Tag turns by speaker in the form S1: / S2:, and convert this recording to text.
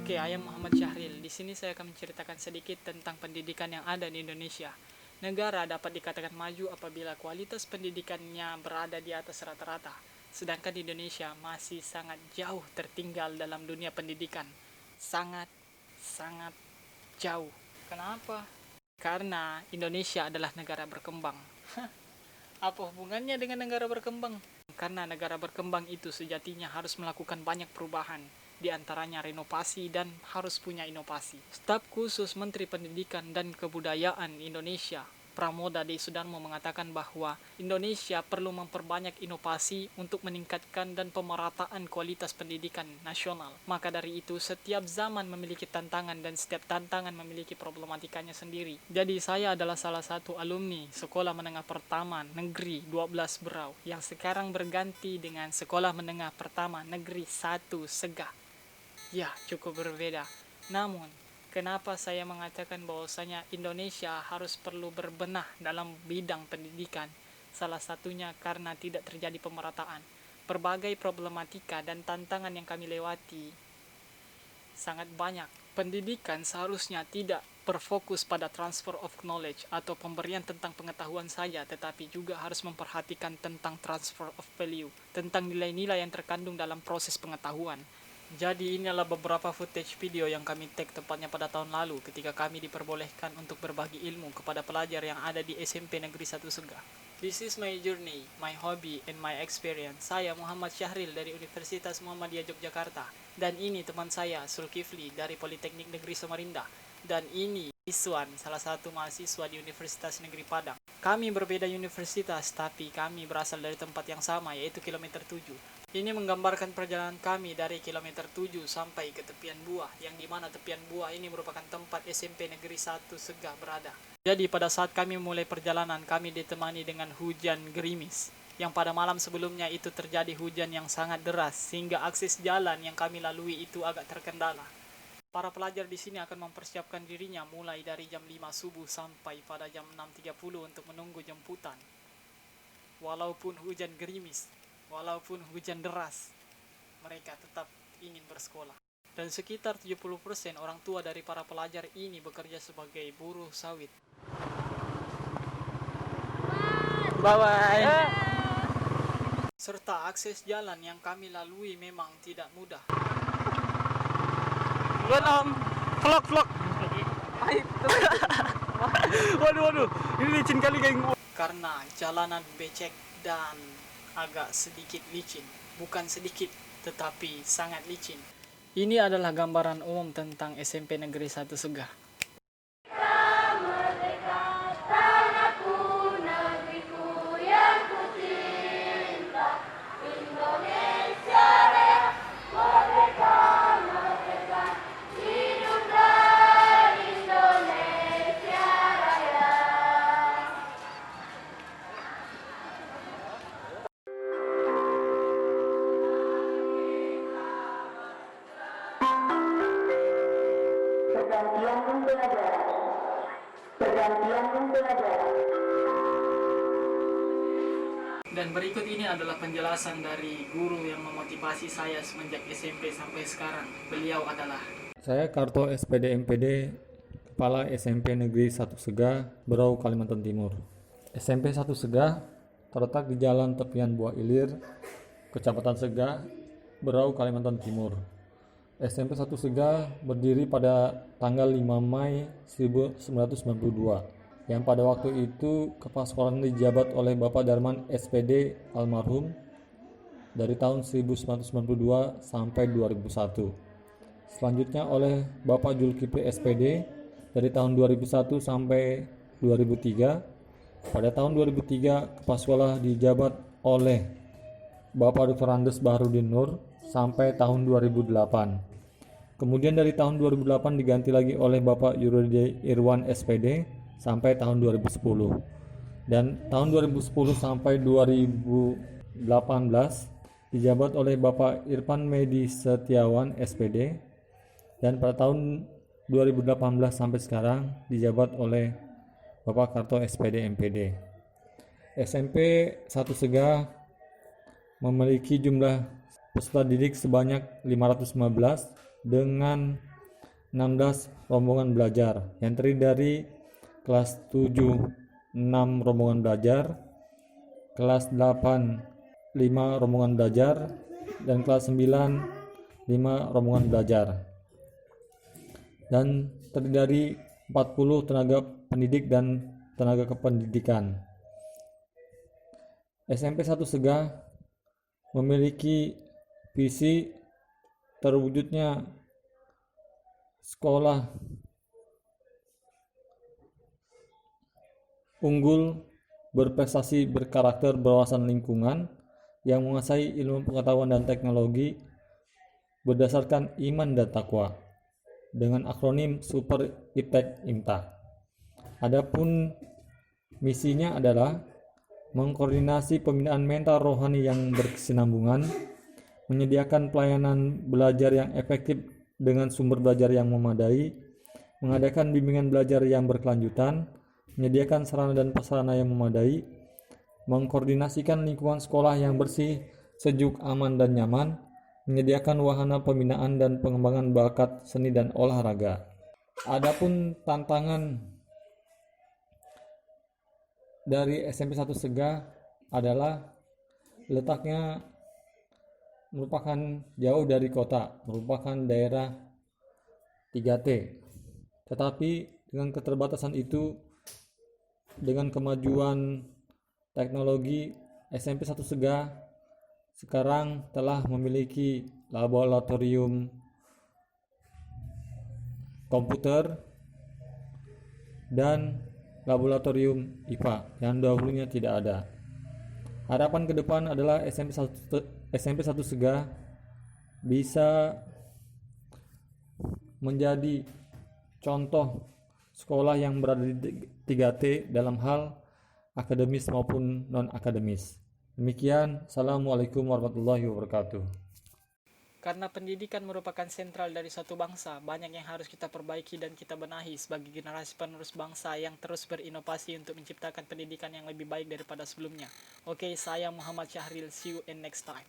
S1: Oke, saya Muhammad Syahril. Di sini saya akan menceritakan sedikit tentang pendidikan yang ada di Indonesia. Negara dapat dikatakan maju apabila kualitas pendidikannya berada di atas rata-rata. Sedangkan di Indonesia masih sangat jauh tertinggal dalam dunia pendidikan. Sangat jauh. Kenapa? Karena Indonesia adalah negara berkembang. Apa hubungannya dengan negara berkembang? Karena negara berkembang itu sejatinya harus melakukan banyak perubahan, di antaranya renovasi dan harus punya inovasi. Staf khusus Menteri Pendidikan dan Kebudayaan Indonesia, Pramoda D. Sudarmo, mengatakan bahwa Indonesia perlu memperbanyak inovasi untuk meningkatkan dan pemerataan kualitas pendidikan nasional. Maka dari itu, setiap zaman memiliki tantangan dan setiap tantangan memiliki problematikanya sendiri. Jadi saya adalah salah satu alumni Sekolah Menengah Pertama Negeri 12 Berau yang sekarang berganti dengan Sekolah Menengah Pertama Negeri 1 Segah. Ya, cukup berbeda. Namun, kenapa saya mengatakan bahwasanya Indonesia harus perlu berbenah dalam bidang pendidikan? Salah satunya karena tidak terjadi pemerataan. Berbagai problematika dan tantangan yang kami lewati sangat banyak. Pendidikan seharusnya tidak berfokus pada transfer of knowledge atau pemberian tentang pengetahuan saja, tetapi juga harus memperhatikan tentang transfer of value, tentang nilai-nilai yang terkandung dalam proses pengetahuan. Jadi inilah beberapa footage video yang kami take tepatnya pada tahun lalu ketika kami diperbolehkan untuk berbagi ilmu kepada pelajar yang ada di SMP Negeri 1 Segah. This is my journey, my hobby, and my experience. Saya Muhammad Syahril dari Universitas Muhammadiyah Yogyakarta. Dan ini teman saya, Zulkifli dari Politeknik Negeri Samarinda. Dan ini Iswan, salah satu mahasiswa di Universitas Negeri Padang. Kami berbeda universitas, tapi kami berasal dari tempat yang sama, yaitu kilometer 7. Ini menggambarkan perjalanan kami dari kilometer 7 sampai ke tepian Buah, yang dimana tepian Buah ini merupakan tempat SMP Negeri 1 Segah berada. Jadi pada saat kami mulai perjalanan, kami ditemani dengan hujan gerimis, yang pada malam sebelumnya itu terjadi hujan yang sangat deras, sehingga akses jalan yang kami lalui itu agak terkendala. Para pelajar di sini akan mempersiapkan dirinya mulai dari jam 5 subuh sampai pada jam 6.30 untuk menunggu jemputan. Walaupun hujan gerimis, walaupun hujan deras, mereka tetap ingin bersekolah. Dan sekitar 70% orang tua dari para pelajar ini bekerja sebagai buruh sawit. Bye-bye. Serta akses jalan yang kami lalui memang tidak mudah. Om, vlog. Waduh, ini licin kali geng. Karena jalanan becek dan agak sedikit licin. Bukan sedikit, tetapi sangat licin. Ini adalah gambaran umum tentang SMP Negeri 1 Segah. Dan berikut ini adalah penjelasan dari guru yang memotivasi saya semenjak SMP sampai sekarang. Beliau adalah:
S2: Saya Karto SPD MPD, Kepala SMP Negeri 1 Segah, Berau, Kalimantan Timur. SMP 1 Segah terletak di Jalan Tepian Buah Ilir, Kecamatan Segah, Berau, Kalimantan Timur. SMP 1 Segah berdiri pada tanggal 5 Mei 1992, yang pada waktu itu kepala sekolah dijabat oleh Bapak Darman SPD almarhum dari tahun 1992 sampai 2001. Selanjutnya oleh Bapak Zulkifli SPD dari tahun 2001 sampai 2003. Pada tahun 2003 kepala sekolah dijabat oleh Bapak Dr. Andes Baharudin Nur sampai tahun 2008. Kemudian dari tahun 2008 diganti lagi oleh Bapak Yurudi Irwan SPD sampai tahun 2010. Dan tahun 2010 sampai 2018 dijabat oleh Bapak Irfan Medi Setiawan SPD. Dan pada tahun 2018 sampai sekarang dijabat oleh Bapak Karto SPD MPD. SMP 1 Segah memiliki jumlah peserta didik sebanyak 515 dengan 16 rombongan belajar yang terdiri dari kelas 7 6 rombongan belajar, kelas 8 5 rombongan belajar, dan kelas 9 5 rombongan belajar, dan terdiri dari 40 tenaga pendidik dan tenaga kependidikan. SMP 1 Segah memiliki visi terwujudnya sekolah unggul, berprestasi, berkarakter, berwawasan lingkungan, yang menguasai ilmu pengetahuan dan teknologi berdasarkan iman dan takwa, dengan akronim Super Iptek Imta. Adapun misinya adalah mengkoordinasi pembinaan mental rohani yang berkesinambungan, menyediakan pelayanan belajar yang efektif dengan sumber belajar yang memadai, mengadakan bimbingan belajar yang berkelanjutan, menyediakan sarana dan prasarana yang memadai, mengkoordinasikan lingkungan sekolah yang bersih, sejuk, aman, dan nyaman, menyediakan wahana pembinaan dan pengembangan bakat seni dan olahraga. Adapun tantangan dari SMP 1 Segah adalah letaknya merupakan jauh dari kota, merupakan daerah 3T. Tetapi dengan keterbatasan itu, dengan kemajuan teknologi, SMP 1 Segah sekarang telah memiliki laboratorium komputer dan laboratorium IPA yang dahulunya tidak ada. Harapan ke depan adalah SMP 1 Segah bisa menjadi contoh sekolah yang berada di 3T dalam hal akademis maupun non-akademis. Demikian, Assalamualaikum warahmatullahi wabarakatuh.
S1: Karena pendidikan merupakan sentral dari suatu bangsa, banyak yang harus kita perbaiki dan kita benahi sebagai generasi penerus bangsa yang terus berinovasi untuk menciptakan pendidikan yang lebih baik daripada sebelumnya. Oke, saya Muhammad Syahril, see you in next time.